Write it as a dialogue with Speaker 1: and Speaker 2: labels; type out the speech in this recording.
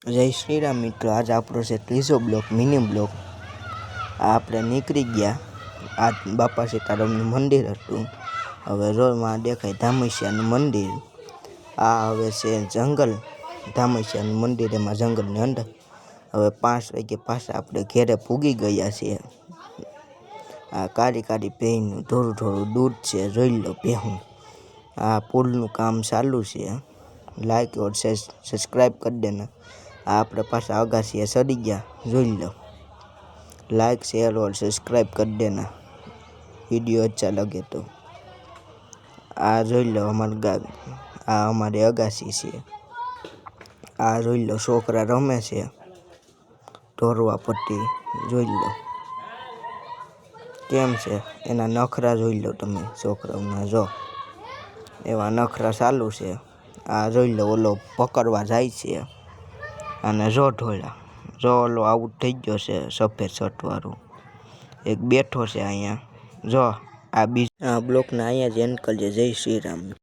Speaker 1: જય શ્રી રામ મિત્રો, આજ આપણો છે ત્રીજો બ્લોક, મિની બ્લોક. આપણે નીકળી ગયા. આ બાપા સીતારામનું મંદિર હતું. હવે રોડમાં દેખાય ધામસિયાનું મંદિર. આ હવે છે જંગલ, ધામસિયાનું મંદિર એમાં જંગલની અંદર. હવે 5 વાગે પાછા આપણે ઘેરે પૂગી ગયા છીએ. આ કાળી કાળી ભેંનું થોડું થોડું દૂધ છે, જોઈ લો ભેહું. આ પુલનું કામ ચાલુ છે. લાઈક और सब्सक्राइब कर देना। આપણે પાછા અગાસીએ ચડી ગયા, જોઈ લો। लाइक शेयर और सब्सक्राइब कर देना वीडियो अच्छा लगे तो। आ જોઈ લો આ અમારી અગાસી છે। આ જોઈ લો છોકરા રમે છે ઢોરવા પટ્ટી, જોઈ લો કેમ છે એના નખરા, જોઈ લો તમે છોકરાઓના, જો એવા નખરા ચાલુ છે। આ જોઈ લો ઓલો પકડવા જાય છે અને જો ઢોળા, જો ઓલો આઉટ થઈ ગયો છે સફેદ શર્ટ વાળો, એક બેઠો છે અહીંયા। જો આ બ્લોકના અહીંયા જ એન્ડ કરીએ। જય શ્રી રામ।